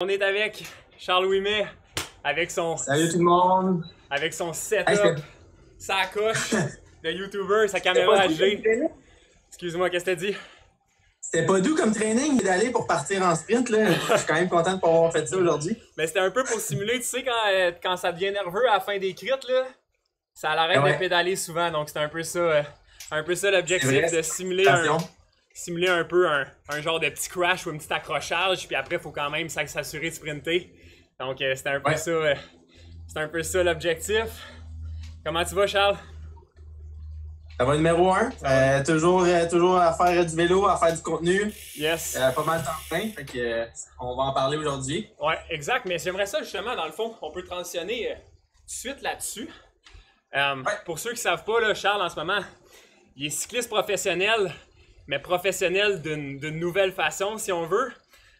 On est avec Charles Ouimet, avec son... Salut tout le monde! Avec son setup, sa coche de YouTuber, sa caméra HD. Excuse-moi, qu'est-ce que t'as dit? C'était pas doux comme training d'aller pour partir en sprint, là. Je suis quand même content de pas avoir fait ça aujourd'hui. Mais c'était un peu pour simuler, tu sais, quand ça devient nerveux à la fin des crits, là, ça l'arrête de pédaler souvent, donc c'était un peu ça l'objectif, de simuler un peu un genre de petit crash ou un petit accrochage, puis après, il faut quand même s'assurer de sprinter. Donc, c'était un peu ça, c'est un peu ça l'objectif. Comment tu vas, Charles? Ça va numéro 1. Toujours à faire du vélo, à faire du contenu. Yes. Pas mal de temps plein, fait que on va en parler aujourd'hui. Ouais, exact. Mais j'aimerais ça justement, dans le fond, on peut transitionner tout de suite là-dessus. Pour ceux qui ne savent pas, là, Charles, en ce moment, il est cycliste professionnel, mais professionnel d'une nouvelle façon, si on veut.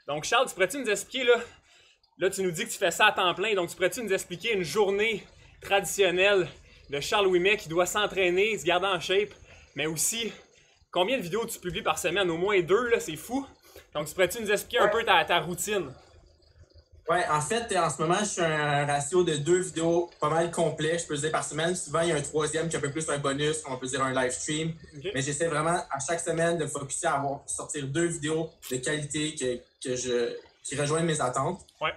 Donc, Charles, tu pourrais-tu nous expliquer, là, tu nous dis que tu fais ça à temps plein, donc tu pourrais-tu nous expliquer une journée traditionnelle de Charles Ouimet qui doit s'entraîner, se garder en shape, mais aussi combien de vidéos tu publies par semaine? Au moins 2, là, c'est fou. Donc, tu pourrais-tu nous expliquer un peu ta routine? Ouais, en fait, en ce moment, je suis un ratio de 2 vidéos pas mal complet, je peux dire, par semaine. Souvent, il y a un troisième qui est un peu plus un bonus, on peut dire un live stream. Okay. Mais j'essaie vraiment, à chaque semaine, de focuser à sortir 2 vidéos de qualité qui rejoignent mes attentes. Ouais.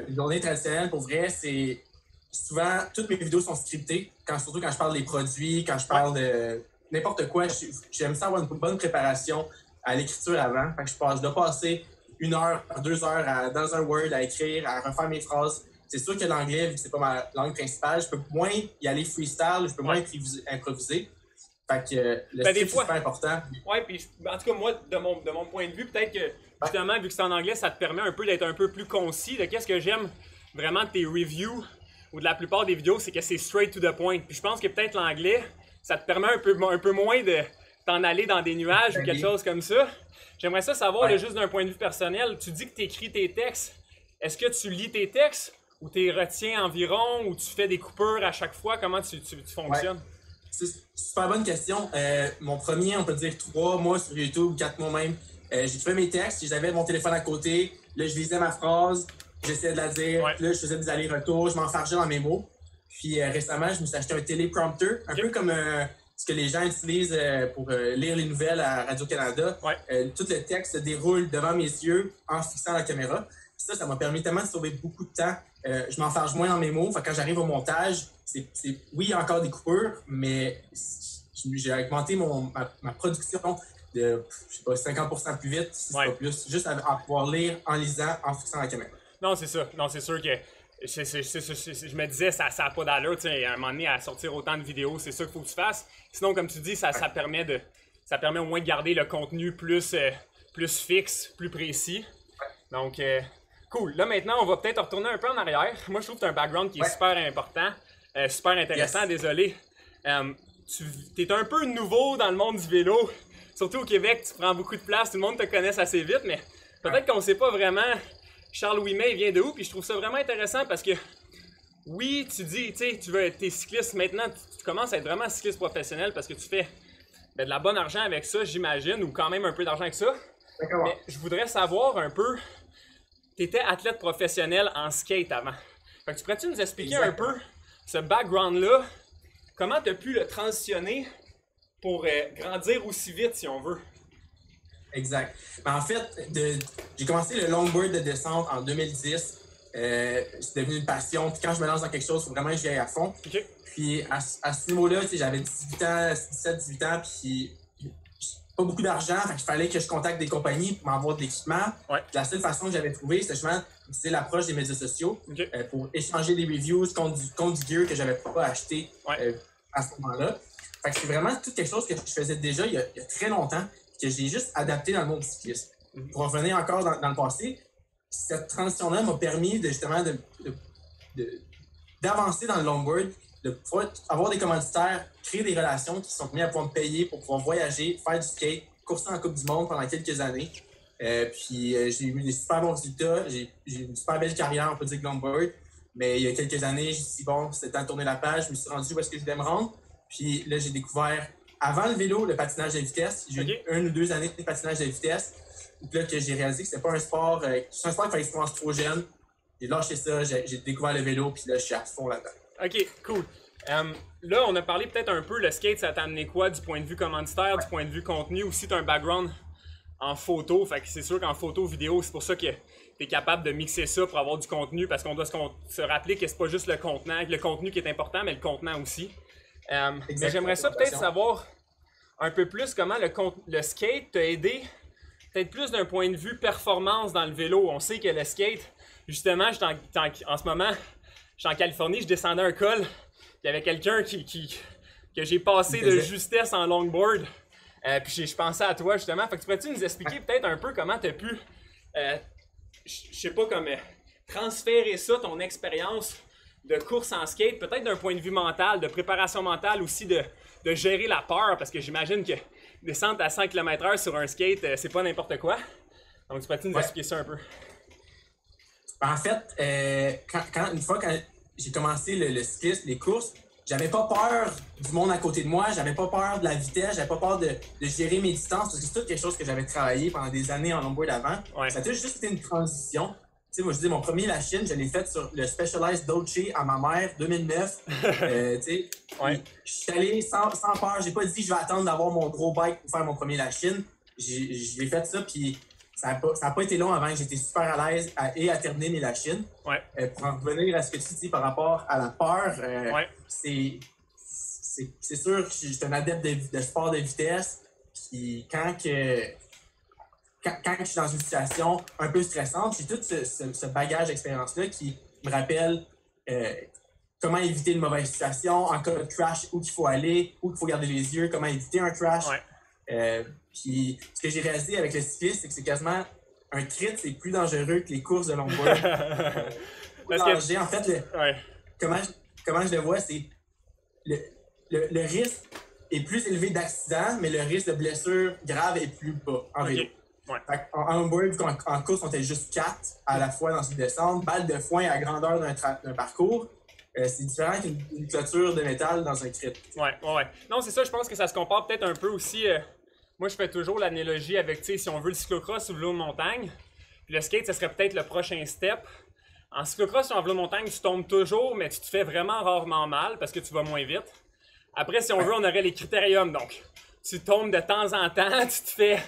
Une journée traditionnelle, pour vrai, c'est... Souvent, toutes mes vidéos sont scriptées, surtout quand je parle des produits, quand je parle de n'importe quoi. J'aime ça avoir une bonne préparation à l'écriture avant. Fait que je dois passer 1 heure, 2 heures dans un Word à écrire, à refaire mes phrases. C'est sûr que l'anglais, vu que c'est pas ma langue principale, je peux moins y aller freestyle, je peux moins improviser. Fait que le script, c'est super important. Oui, puis en tout cas, moi, de mon point de vue, peut-être que justement, vu que c'est en anglais, ça te permet un peu d'être un peu plus concis. De qu'est-ce que j'aime vraiment de tes reviews ou de la plupart des vidéos, c'est que c'est straight to the point. Puis je pense que peut-être l'anglais, ça te permet un peu moins de t'en aller dans des nuages ou quelque chose comme ça. J'aimerais ça savoir, là, juste d'un point de vue personnel, tu dis que tu écris tes textes. Est-ce que tu lis tes textes ou tu les retiens environ ou tu fais des coupures à chaque fois? Comment tu fonctionnes? C'est une super bonne question. Mon premier, on peut dire 3 mois sur YouTube, 4 mois même. J'écrivais mes textes, j'avais mon téléphone à côté, là je lisais ma phrase, j'essayais de la dire, là je faisais des allers-retours, je m'enfargeais dans mes mots. Puis récemment, je me suis acheté un téléprompter, un peu comme ce que les gens utilisent pour lire les nouvelles à Radio-Canada. Tout le texte se déroule devant mes yeux en fixant la caméra. Ça m'a permis tellement de sauver beaucoup de temps. Je m'enfarge moins dans mes mots. Fait que quand j'arrive au montage, oui, il y a encore des coupures, mais j'ai augmenté ma production de, je sais pas, 50% plus vite, si c'est pas plus, juste à pouvoir lire en lisant, en fixant la caméra. Non, c'est ça. Non, c'est sûr que je me disais, ça n'a pas d'allure, tu sais, à un moment donné, à sortir autant de vidéos, c'est ça qu'il faut que tu fasses. Sinon, comme tu dis, ça permet au moins de garder le contenu plus fixe, plus précis. Donc, cool. Là, maintenant, on va peut-être retourner un peu en arrière. Moi, je trouve que tu as un background qui est super important, super intéressant, désolé. Tu es un peu nouveau dans le monde du vélo. Surtout au Québec, tu prends beaucoup de place, tout le monde te connaisse assez vite, mais peut-être qu'on ne sait pas vraiment Charles Ouimet, il vient de où, puis je trouve ça vraiment intéressant parce que, oui, tu dis, tu sais, t'es cycliste maintenant, tu commences à être vraiment cycliste professionnel parce que tu fais de la bonne argent avec ça, j'imagine, ou quand même un peu d'argent avec ça. Mais je voudrais savoir un peu, t'étais athlète professionnel en skate avant. Fait que tu pourrais-tu nous expliquer un peu ce background-là, comment tu as pu le transitionner pour grandir aussi vite, si on veut? Exact. En fait, j'ai commencé le longboard de descente en 2010. C'est devenu une passion. Puis quand je me lance dans quelque chose, il faut vraiment que j'y aille à fond. Okay. Puis à ce niveau-là, j'avais 17-18 ans, puis pas beaucoup d'argent. Fait qu'il fallait que je contacte des compagnies pour m'avoir de l'équipement. La seule façon que j'avais trouvé, c'était justement d'utiliser l'approche des médias sociaux pour échanger des reviews contre du gear que j'avais pas acheté à ce moment-là. Fait que c'est vraiment tout quelque chose que je faisais déjà il y a très longtemps, que j'ai juste adapté dans le monde du cyclisme. Pour revenir encore dans le passé, cette transition-là m'a permis d'avancer dans le longboard, de pouvoir avoir des commanditaires, créer des relations qui sont mis à pouvoir me payer pour pouvoir voyager, faire du skate, courser en Coupe du Monde pendant quelques années. Puis j'ai eu des super bons résultats, j'ai une super belle carrière, on peut dire, de longboard. Mais il y a quelques années, j'ai dit, bon, c'était temps de tourner la page, je me suis rendu où est-ce que je voulais me rendre. Puis là, j'ai découvert, avant le vélo, le patinage de vitesse. J'ai eu 1 ou 2 années de patinage de vitesse là que j'ai réalisé que c'était pas un sport, c'est un sport qu'il fallait que je commence trop jeune. J'ai lâché ça, j'ai découvert le vélo, puis là, je suis à fond là-dedans. Ok, cool. Là, on a parlé peut-être un peu, le skate, ça t'a amené quoi du point de vue commanditaire, du point de vue contenu, aussi t'as un background en photo, fait que c'est sûr qu'en photo, vidéo, c'est pour ça que t'es capable de mixer ça pour avoir du contenu, parce qu'on doit se rappeler que c'est pas juste le contenu qui est important, mais le contenant aussi. Mais j'aimerais ça peut-être savoir un peu plus comment le skate t'a aidé, peut-être plus d'un point de vue performance dans le vélo. On sait que le skate, justement, en ce moment, je suis en Californie, je descendais un col, il y avait quelqu'un que j'ai passé de justesse en longboard. Puis je pensais à toi justement. Fait que tu pourrais-tu nous expliquer peut-être un peu comment tu as pu, je sais pas, comme transférer ça, ton expérience de course en skate, peut-être d'un point de vue mental, de préparation mentale aussi, de gérer la peur, parce que j'imagine que descendre à 100 km/h sur un skate, c'est pas n'importe quoi. Donc tu pourrais-tu nous expliquer ça un peu? En fait, une fois quand j'ai commencé le cyclisme, les courses, j'avais pas peur du monde à côté de moi, j'avais pas peur de la vitesse, j'avais pas peur de gérer mes distances, parce que c'est tout quelque chose que j'avais travaillé pendant des années en longboard avant. Ouais. Ça a juste été une transition. Tu sais, moi je dis, mon premier Lachine, je l'ai fait sur le Specialized Dolce à ma mère, 2009. Tu sais, ouais. Je suis allé sans peur, j'ai pas dit je vais attendre d'avoir mon gros bike pour faire mon premier Lachine. Je l'ai fait ça, puis ça a pas été long avant que j'étais super à l'aise à terminer mes Lachines. Ouais. Pour en revenir à ce que tu dis par rapport à la peur, ouais. C'est sûr que je suis un adepte de sport de vitesse. Puis quand je suis dans une situation un peu stressante, j'ai tout ce bagage d'expérience-là qui me rappelle comment éviter une mauvaise situation, en cas de crash, où il faut aller, où il faut garder les yeux, comment éviter un crash. Ouais. Puis ce que j'ai réalisé avec le cyclisme, c'est que c'est quasiment un crit, c'est plus dangereux que les courses de longboard. En fait, ouais. comment je le vois, c'est le risque est plus élevé d'accident, mais le risque de blessure grave est plus bas en vélo. Ouais. En longboard, en course, on était juste 4 à la fois dans une descente, balle de foin à grandeur d'un parcours. C'est différent qu'une clôture de métal dans un crit. Ouais. Non, c'est ça, je pense que ça se compare peut-être un peu aussi. Moi, je fais toujours l'analogie avec, tu sais, si on veut le cyclocross ou le vélo de montagne, puis le skate, ça serait peut-être le prochain step. En cyclocross ou en vélo de montagne, tu tombes toujours, mais tu te fais vraiment rarement mal parce que tu vas moins vite. Après, si on veut, on aurait les critériums. Donc, tu tombes de temps en temps, tu te fais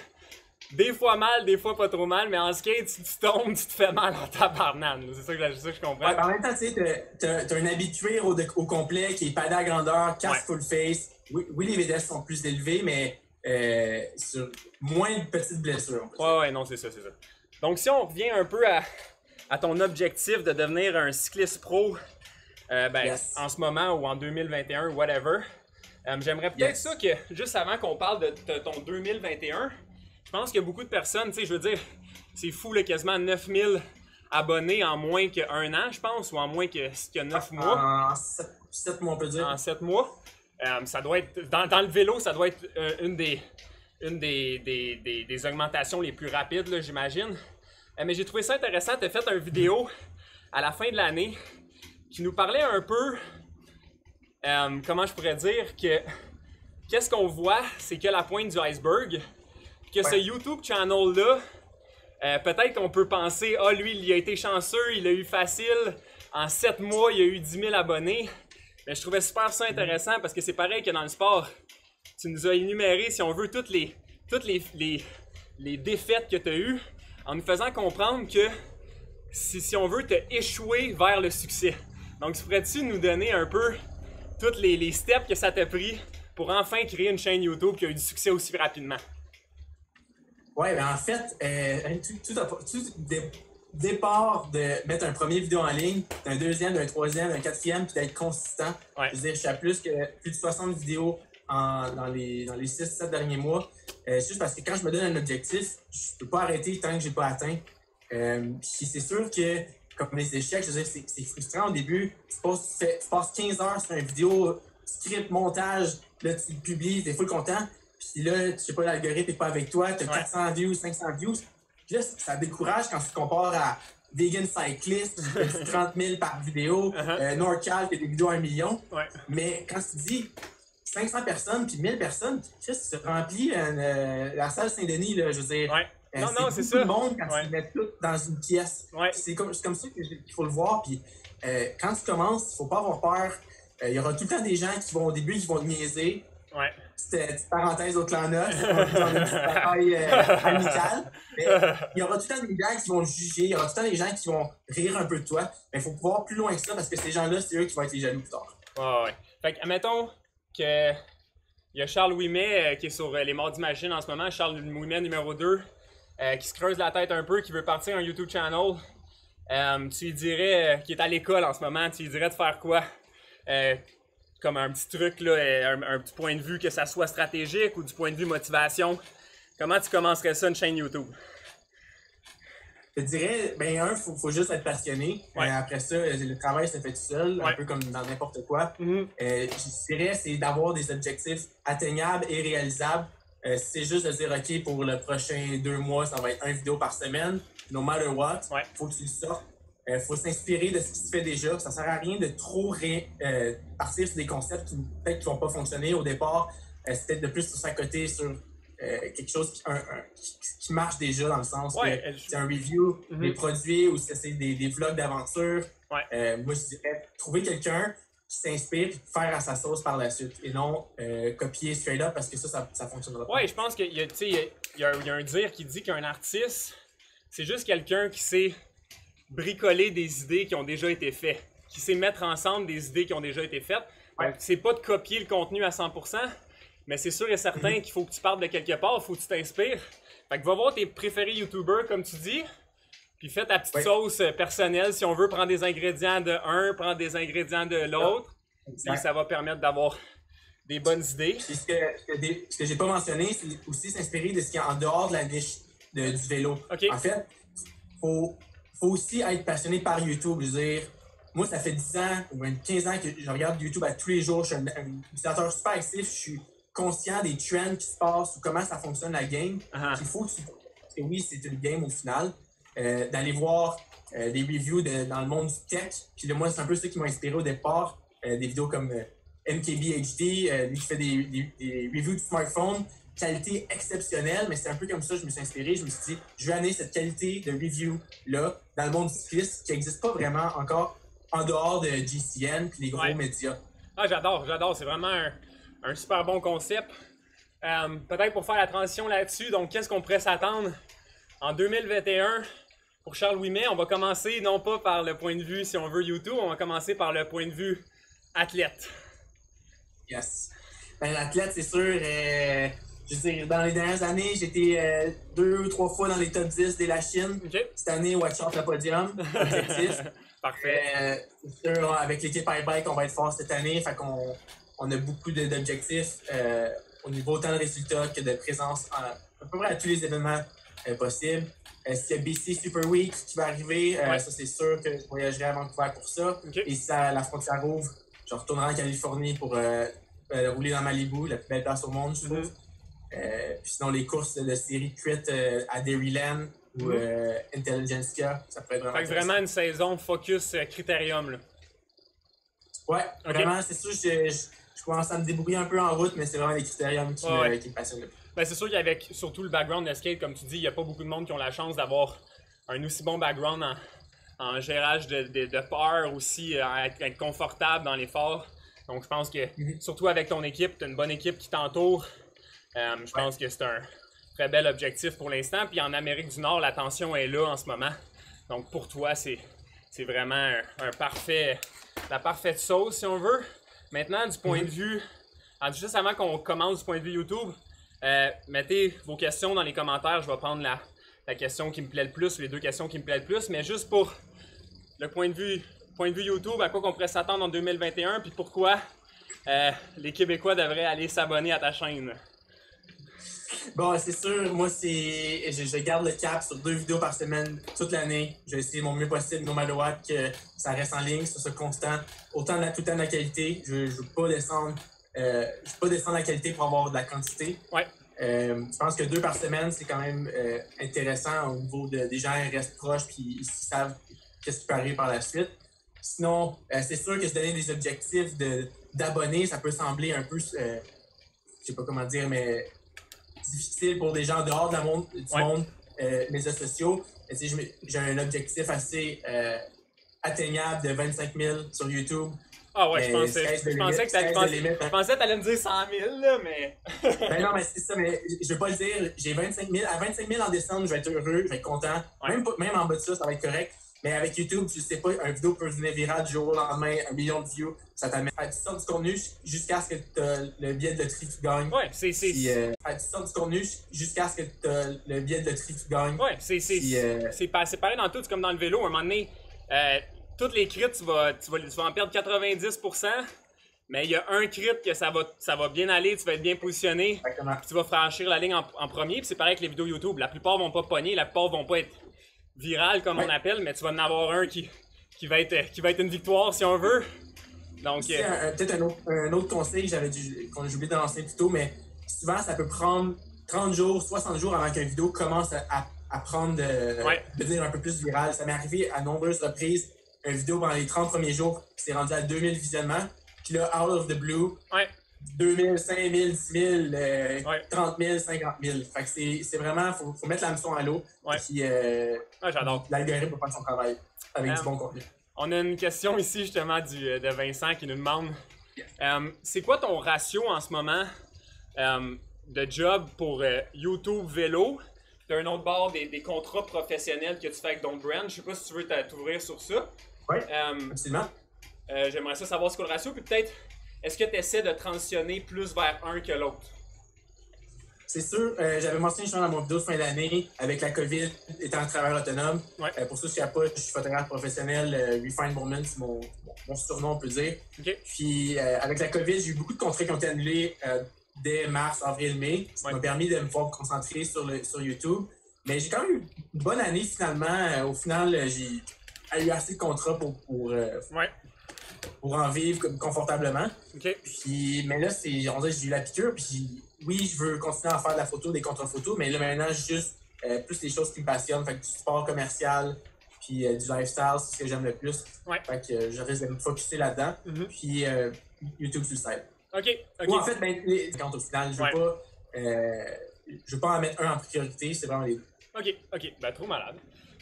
des fois mal, des fois pas trop mal, mais en skate, si tu tombes, tu te fais mal en tabarnane. C'est ça que je comprends. Ouais, en même temps, tu sais, t'as un habitué au complet qui est padé à grandeur, casse full face. Oui, les vitesses sont plus élevées, mais sur moins de petites blessures. Ouais, non, c'est ça. Donc, si on revient un peu à ton objectif de devenir un cycliste pro, yes. En ce moment ou en 2021, whatever, j'aimerais peut-être ça que, juste avant qu'on parle de ton 2021, je pense qu'il y a beaucoup de personnes, tu sais, je veux dire, c'est fou, là, quasiment 9000 abonnés en moins qu'un an, je pense, ou en moins que 9 mois. En 7 mois, on peut dire. En 7 mois. Ça doit être, dans le vélo, ça doit être une des augmentations les plus rapides, là, j'imagine. Mais j'ai trouvé ça intéressant, tu as fait une vidéo à la fin de l'année qui nous parlait un peu, comment je pourrais dire, que qu'est-ce qu'on voit, c'est que la pointe du iceberg, que ce YouTube channel-là, peut-être qu'on peut penser, lui, il a été chanceux, il a eu facile, en 7 mois, il a eu 10 000 abonnés. Mais je trouvais super ça intéressant parce que c'est pareil que dans le sport. Tu nous as énuméré, si on veut, toutes les défaites que tu as eues en nous faisant comprendre que, si on veut, tu as échoué vers le succès. Donc, pourrais-tu nous donner un peu tous les steps que ça t'a pris pour enfin créer une chaîne YouTube qui a eu du succès aussi rapidement? Oui, en fait, tout départ de mettre un premier vidéo en ligne, d'un deuxième, d'un troisième, d'un quatrième, puis d'être consistant. Ouais. Je veux dire, je suis à plus de 60 vidéos dans les 6-7 derniers mois. C'est juste parce que quand je me donne un objectif, je peux pas arrêter tant que j'ai pas atteint. Puis c'est sûr que, comme les échecs, je veux dire, c'est frustrant au début. Tu passes 15 heures sur une vidéo, script, montage, là tu le publies, t'es full content. Puis là, tu sais pas, l'algorithme n'est pas avec toi, tu as 400 views, 500 views. Puis là, ça décourage quand tu te compares à Vegan Cyclist, qui fait 30 000 par vidéo, NorCal, qui a des vidéos à 1 million. Ouais. Mais quand tu dis 500 personnes puis 1000 personnes, tu remplis la salle Saint-Denis, là, je veux dire. Ouais. Non, non, c'est beaucoup ça. de monde quand tu les mets tout dans une pièce. Ouais. C'est comme ça qu'il faut le voir. Puis quand tu commences, il ne faut pas avoir peur. Il y aura tout le temps des gens qui vont au début qui vont te niaiser. Ouais. Petite parenthèse au clan Nos, on est dans une petite bataille amicale. Mais il y aura tout le temps des gens qui vont le juger, il y aura tout le temps des gens qui vont rire un peu de toi. Mais il faut pouvoir plus loin que ça parce que ces gens-là, c'est eux qui vont être les jaloux plus tard. Ouais. Fait que, admettons que il y a Charles Ouimet qui est sur les Mardis Machines en ce moment, Charles Ouimet numéro 2, qui se creuse la tête un peu, qui veut partir un YouTube channel. Tu lui dirais, qui est à l'école en ce moment, tu lui dirais de faire quoi? Comme un petit truc, là, un petit point de vue, que ça soit stratégique ou du point de vue motivation. Comment tu commencerais ça, une chaîne YouTube? Je te dirais, ben faut juste être passionné. Ouais. Après ça, le travail se fait tout seul, Ouais. un peu comme dans n'importe quoi. Mm-hmm. Je dirais, c'est d'avoir des objectifs atteignables et réalisables. C'est juste de dire, OK, pour le prochain 2 mois, ça va être 1 vidéo par semaine, no matter what. Ouais. Faut que tu le sortes. Faut s'inspirer de ce qui se fait déjà. Ça sert à rien de trop partir sur des concepts qui peut-être qui vont pas fonctionner au départ. C'est peut-être de plus sur sa côté sur quelque chose qui marche déjà dans le sens Ouais, que c'est un review Mhm. des produits ou si c'est des vlogs d'aventure. Ouais. Moi, je dirais trouver quelqu'un qui s'inspire et faire à sa sauce par la suite et non copier straight up parce que ça fonctionnera pas. Ouais, je pense qu'il y a, tu sais, il y a un dire qui dit qu'un artiste, c'est juste quelqu'un qui sait bricoler des idées qui ont déjà été faites, qui sait mettre ensemble des idées qui ont déjà été faites. Ouais. Donc, c'est pas de copier le contenu à 100%, mais c'est sûr et certain qu'il faut que tu partes de quelque part, il faut que tu t'inspires. Fait que va voir tes préférés YouTubers, comme tu dis, puis fais ta petite sauce personnelle. Si on veut prendre des ingrédients de un, prendre des ingrédients de l'autre, puis ça va permettre d'avoir des bonnes idées. Puis ce que j'ai pas mentionné, c'est aussi s'inspirer de ce qui est en dehors de la niche du vélo. Okay. En fait, faut aussi être passionné par YouTube. Je veux dire, moi, ça fait 10 ans ou même 15 ans que je regarde YouTube à tous les jours. Je suis un utilisateur super actif. Je suis conscient des trends qui se passent ou comment ça fonctionne la game. Uh-huh. Il faut que et oui, c'est une game au final. D'aller voir des reviews dans le monde du tech. Puis moi, c'est un peu ça qui m'a inspiré au départ. Des vidéos comme MKBHD, lui qui fait des reviews de smartphone. Qualité exceptionnelle, mais c'est un peu comme ça que je me suis inspiré. Je me suis dit, je vais amener cette qualité de review-là dans le monde du cyclisme qui n'existe pas vraiment encore en dehors de GCN et les gros médias. Ah, j'adore. C'est vraiment un super bon concept. Peut-être pour faire la transition là-dessus, donc qu'est-ce qu'on pourrait s'attendre en 2021 pour Charles Ouimet? On va commencer non pas par le point de vue, si on veut, YouTube, on va commencer par le point de vue athlète. Yes. Ben, l'athlète, c'est sûr. Je veux dire, dans les dernières années, j'ai été 2 ou 3 fois dans les top 10 des la Chine. Okay. Cette année, watch out le podium, objectif. Parfait. C'est sûr, avec l'équipe iBike, on va être fort cette année. Fait qu'on a beaucoup d'objectifs au niveau autant de résultats que de présence à peu près à tous les événements possibles. S'il y a BC Super Week qui va arriver, ça c'est sûr que je voyagerai à Vancouver pour ça. Okay. Et si la frontière ouvre, je retournerai en Californie pour rouler dans Malibu, la plus belle place au monde, je trouve. Puis sinon, les courses de série cuite à Dairyland ou Intelligentsia, ça pourrait être vraiment. Fait que vraiment une saison focus critérium, là. Ouais, vraiment, c'est sûr, je commence à me débrouiller un peu en route, mais c'est vraiment les critériums qui me passionnent. Ben, c'est sûr qu'avec surtout le background de skate, comme tu dis, il n'y a pas beaucoup de monde qui ont la chance d'avoir un aussi bon background en gérage de peur aussi, à être confortable dans l'effort. Donc je pense que, surtout avec ton équipe, tu as une bonne équipe qui t'entoure. Je pense que c'est un très bel objectif pour l'instant. Puis en Amérique du Nord, la tension est là en ce moment. Donc pour toi, c'est vraiment la parfaite sauce, si on veut. Maintenant, du point de vue, juste avant qu'on commence du point de vue YouTube, mettez vos questions dans les commentaires. Je vais prendre la question qui me plaît le plus, les 2 questions qui me plaisent le plus. Mais juste pour le point de vue YouTube, à quoi qu'on pourrait s'attendre en 2021, puis pourquoi les Québécois devraient aller s'abonner à ta chaîne. Bon, c'est sûr, moi, je garde le cap sur 2 vidéos par semaine toute l'année. Je vais essayer mon mieux possible, no matter what, que ça reste en ligne, ça soit constant. Tout le temps de la qualité. Je ne veux pas descendre la qualité pour avoir de la quantité. Ouais. Je pense que 2 par semaine, c'est quand même intéressant au niveau des gens qui restent proches puis ils savent qu'est-ce qui peut arriver par la suite. Sinon, c'est sûr que se donner des objectifs d'abonnés, ça peut sembler un peu, je sais pas comment dire, mais difficile pour des gens dehors du monde. médias sociaux. J'ai un objectif assez atteignable de 25 000 sur YouTube. Ah ouais, je pensais que t'allais me dire 100 000, là, mais... Ben non, mais c'est ça, mais je vais pas le dire. J'ai 25 000. À 25 000 en décembre, je vais être heureux, je vais être content. Ouais. Même en bas de ça, ça va être correct. Mais avec YouTube, tu sais pas, une vidéo peut devenir virale du jour au lendemain, 1 million de views. Ça t'amène à tu sortes du contenu jusqu'à ce que tu aies le billet de loterie qui gagne. Ouais, tu sortes du contenu jusqu'à ce que tu aies le billet de loterie qui gagne. Ouais, c'est pareil dans tout, c'est comme dans le vélo. À un moment donné, toutes les crits, tu vas en perdre 90%, mais il y a un crit que ça va bien aller, tu vas être bien positionné, puis tu vas franchir la ligne en premier. Puis c'est pareil avec les vidéos YouTube. La plupart vont pas pogner, la plupart vont pas être virales comme on appelle, mais tu vas en avoir un qui va être une victoire si on veut. Donc, peut-être un autre conseil que j'ai oublié de lancer plus tôt, mais souvent ça peut prendre 30 jours, 60 jours avant qu'une vidéo commence à prendre devenir un peu plus virale. Ça m'est arrivé à nombreuses reprises. Une vidéo pendant les 30 premiers jours qui s'est rendue à 2000 visionnements. Puis là, out of the blue, 2000, 5000, 10 000, 30 000, 50 000. Fait que c'est vraiment, faut mettre la mission à l'eau. Puis j'adore. L'algorithme va faire son travail avec du bon contenu. On a une question ici justement de Vincent qui nous demande c'est quoi ton ratio en ce moment de job pour YouTube vélo? Tu as un autre bord des contrats professionnels que tu fais avec Don't Brand. Je sais pas si tu veux t'ouvrir sur ça. Oui, absolument. J'aimerais ça savoir ce qu'est le ratio. Puis peut-être, est-ce que tu essaies de transitionner plus vers un que l'autre? C'est sûr. J'avais mentionné justement dans mon vidéo de fin d'année, avec la COVID, étant un travailleur autonome. Pour ça, je suis photographe professionnel. Refined Moment, c'est mon surnom, on peut dire. Okay. Puis avec la COVID, j'ai eu beaucoup de contrats qui ont été annulés dès mars, avril, mai. Ça m'a permis de me pouvoir concentrer sur YouTube. Mais j'ai quand même eu une bonne année finalement. Au final, j'ai eu assez de contrats pour en vivre confortablement. Okay. Puis, mais là, on dirait que j'ai eu la piqûre. Puis oui, je veux continuer à faire de la photo, des contre-photos, mais là maintenant, juste plus les choses qui me passionnent. Fait que du sport commercial, puis du lifestyle, c'est ce que j'aime le plus. Fait que je risque de me focusser là-dedans. Puis YouTube sur le site. OK. Ou en fait, quand au final, je veux pas en mettre un en priorité, c'est vraiment les deux. OK. Ben, trop malade.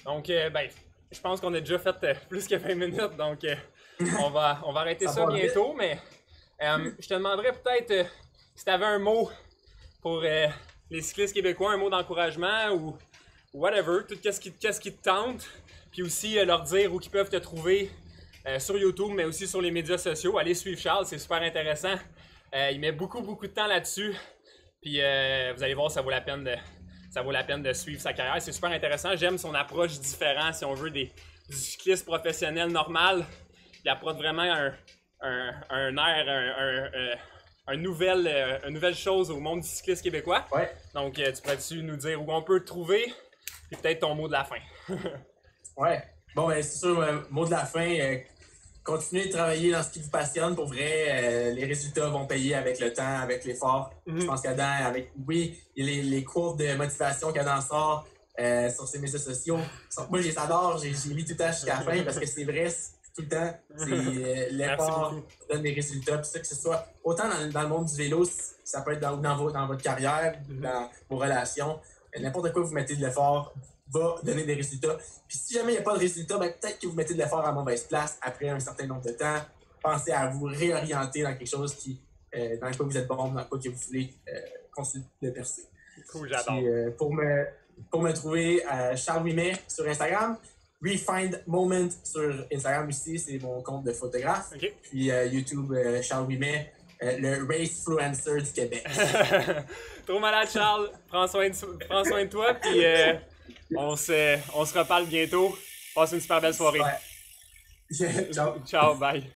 Donc, je pense qu'on a déjà fait plus que 20 minutes, donc on va arrêter ça bientôt, mais je te demanderais peut-être si tu avais un mot pour les cyclistes québécois, un mot d'encouragement ou whatever, tout qu'est-ce qui te tente, puis aussi leur dire où ils peuvent te trouver sur YouTube, mais aussi sur les médias sociaux. Allez suivre Charles, c'est super intéressant. Il met beaucoup de temps là-dessus, puis vous allez voir, ça vaut la peine de suivre sa carrière. C'est super intéressant. J'aime son approche différente, si on veut, du cycliste professionnel normal. Il apporte vraiment un air, une nouvelle chose au monde du cycliste québécois. Donc, tu pourrais-tu nous dire où on peut te trouver, puis peut-être ton mot de la fin. Bon, c'est sûr, mot de la fin, continuez de travailler dans ce qui vous passionne. Pour vrai, les résultats vont payer avec le temps, avec l'effort. Je pense qu'Adam, il y a les cours de motivation qu'Adam sort sur ses médias sociaux. Moi, je les adore, j'ai lu tout le temps jusqu'à la fin parce que c'est vrai, tout le temps. C'est l'effort donne des résultats. Puis ça, que ce soit autant dans le monde du vélo, ça peut être dans votre carrière, dans vos relations. N'importe quoi vous mettez de l'effort va donner des résultats. Puis si jamais il n'y a pas de résultats, peut-être que vous mettez de l'effort à mauvaise place après un certain nombre de temps. Pensez à vous réorienter dans quelque chose dans lequel vous êtes bon, dans lequel vous voulez continuer de percer. Cool, j'adore. Puis, pour me trouver, Charles Ouimet sur Instagram, Refined Moment sur Instagram aussi, c'est mon compte de photographe. Puis YouTube, Charles Ouimet, le Racefluencer du Québec. Trop malade, Charles. Prends soin de toi, puis on se reparle bientôt. Passe une super belle soirée. Ciao. Ciao, bye.